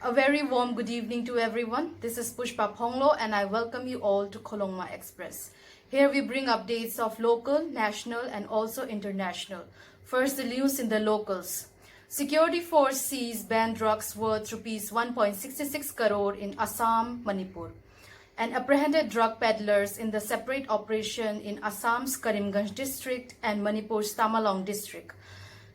A very warm good evening to everyone. This is Pushpa Phonglo and I welcome you all to Kholongma Express. Here we bring updates of local, national and also international. First, the news in the locals. Security force seized banned drugs worth rupees 1.66 crore in Assam, Manipur, and apprehended drug peddlers in the separate operation in Assam's Karimganj district and Manipur's Tamalang district.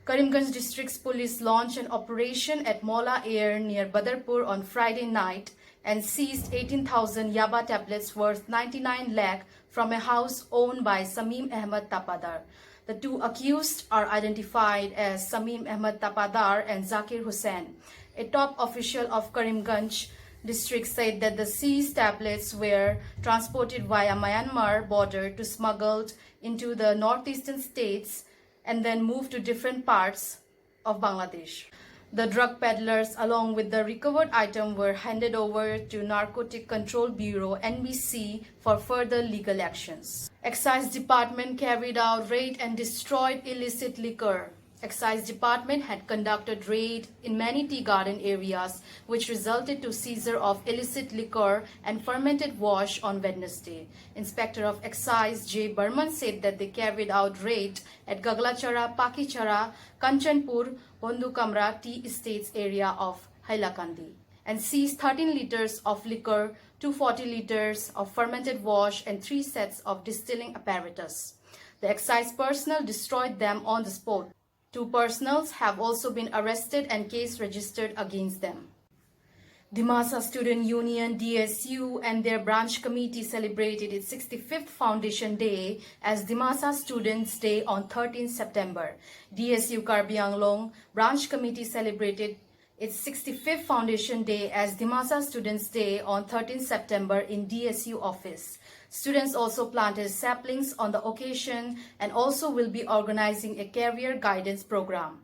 Karimganj District's police launched an operation at Mola Air near Badarpur on Friday night and seized 18,000 Yaba tablets worth 99 lakh from a house owned by Samim Ahmed Tapadar. The two accused are identified as Samim Ahmed Tapadar and Zakir Hussain. A top official of Karimganj district said that the seized tablets were transported via Myanmar border to smuggled into the northeastern states and then moved to different parts of Bangladesh. The drug peddlers along with the recovered item were handed over to Narcotic Control Bureau NBC for further legal actions. Excise Department carried out raid and destroyed illicit liquor. Excise Department had conducted raid in many tea garden areas, which resulted to seizure of illicit liquor and fermented wash on Wednesday. Inspector of Excise J. Burman said that they carried out raid at Gaglachara, Pakichara, Kanchanpur, Bondukamra tea estates area of Hailakandi and seized 13 liters of liquor, 240 liters of fermented wash and 3 sets of distilling apparatus. The excise personnel destroyed them on the spot. 2 personals have also been arrested and case registered against them. Dimasa Student Union DSU and their branch committee celebrated its 65th Foundation Day as Dimasa Students Day on 13 September. DSU Karbi Anglong branch committee celebrated its 65th Foundation Day as Dimasa Students Day on 13 September in DSU office. Students also planted saplings on the occasion and also will be organizing a career guidance program.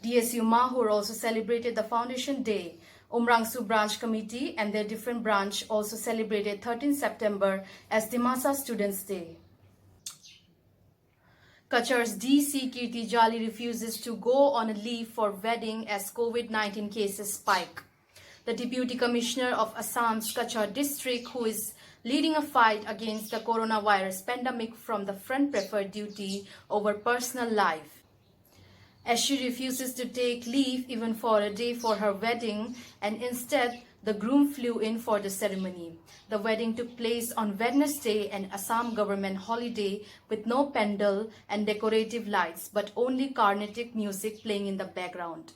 DSU Mahur also celebrated the Foundation Day. Umrangsu branch committee and their different branch also celebrated 13 September as Dimasa Students Day. Kachar's DC Kirti Jali refuses to go on a leave for wedding as COVID-19 cases spike. The Deputy Commissioner of Assam's Kachar district, who is leading a fight against the coronavirus pandemic from the front, preferred duty over personal life, as she refuses to take leave even for a day for her wedding, and instead the groom flew in for the ceremony. The wedding took place on Wednesday, an Assam government holiday, with no pandal and decorative lights, but only Carnatic music playing in the background.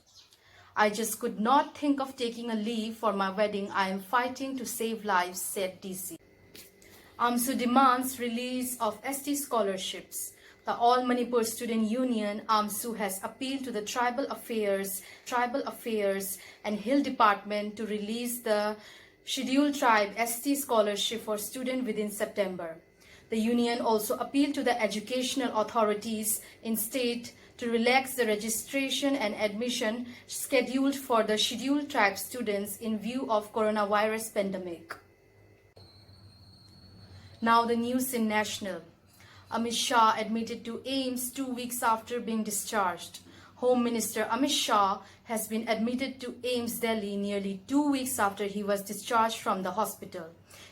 I just could not think of taking a leave for my wedding. I am fighting to save lives, said DC. AMSU demands release of ST scholarships. The All Manipur Student Union, AMSU, has appealed to the Tribal Affairs and Hill Department to release the Scheduled Tribe ST scholarship for students within September. The union also appealed to the educational authorities in state to relax the registration and admission scheduled for the Scheduled Tribe students in view of coronavirus pandemic. Now the news in national. Amit Shah admitted to AIIMS 2 weeks after being discharged. Home Minister Amit Shah has been admitted to AIIMS Delhi nearly 2 weeks after he was discharged from the hospital.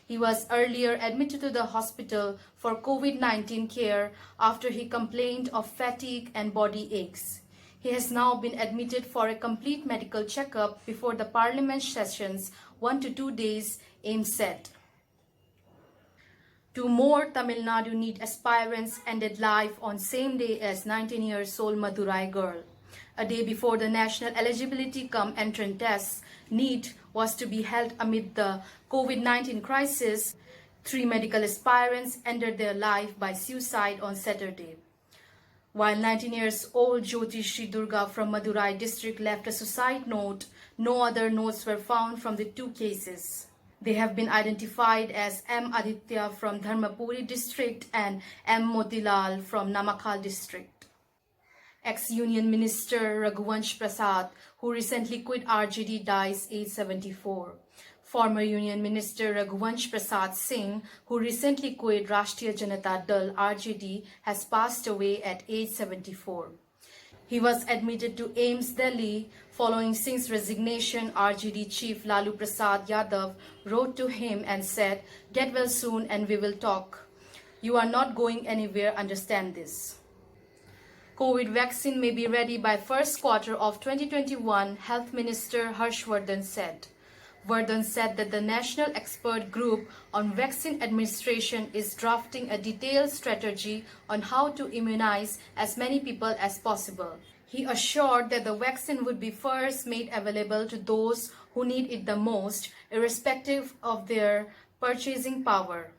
He was earlier admitted to the hospital for COVID-19 care after he complained of fatigue and body aches. He has now been admitted for a complete medical checkup before the parliament sessions 1 to 2 days, AIIMS said. 2 more Tamil Nadu NEET aspirants ended life on same day as 19-year-old Madurai girl. A day before the national eligibility cum entrance tests, NEET was to be held amid the COVID-19 crisis. 3 medical aspirants ended their life by suicide on Saturday. While 19-year-old Jyoti Sri Durga from Madurai district left a suicide note, no other notes were found from the 2 cases. They have been identified as M. Aditya from Dharmapuri district and M. Motilal from Namakkal district. Ex-Union Minister Raghuvansh Prasad, who recently quit RJD, dies age 74. Former Union Minister Raghuvansh Prasad Singh, who recently quit Rashtriya Janata Dal RJD, has passed away at age 74. He was admitted to AIIMS Delhi Following Singh's resignation, RJD chief Lalu Prasad Yadav wrote to him and said, "Get well soon and we will talk. You are not going anywhere, understand this." COVID vaccine may be ready by first quarter of 2021, Health Minister Harshvardhan said. Vardhan said that the National Expert Group on Vaccine Administration is drafting a detailed strategy on how to immunize as many people as possible. He assured that the vaccine would be first made available to those who need it the most, irrespective of their purchasing power.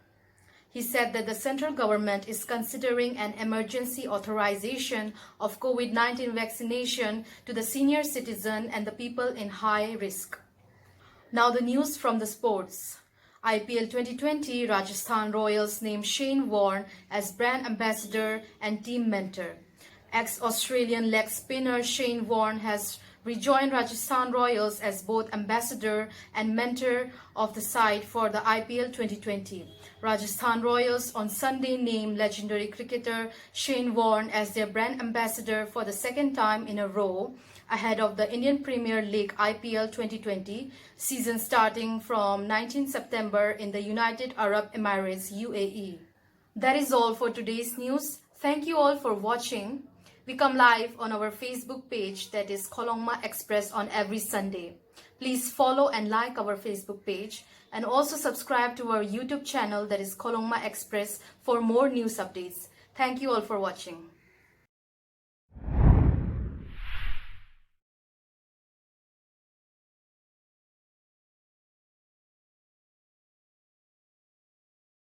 He said that the central government is considering an emergency authorization of COVID-19 vaccination to the senior citizen and the people in high risk. Now the news from the sports. IPL 2020, Rajasthan Royals named Shane Warne as brand ambassador and team mentor. Ex-Australian leg spinner Shane Warne has rejoined Rajasthan Royals as both ambassador and mentor of the side for the IPL 2020. Rajasthan Royals on Sunday named legendary cricketer Shane Warne as their brand ambassador for the second time in a row, ahead of the Indian Premier League IPL 2020 season starting from 19 September in the United Arab Emirates UAE. That is all for today's news. Thank you all for watching. We come live on our Facebook page, that is Kholongma Express, on every Sunday. Please follow and like our Facebook page and also subscribe to our YouTube channel, that is Kholongma Express, for more news updates. Thank you all for watching.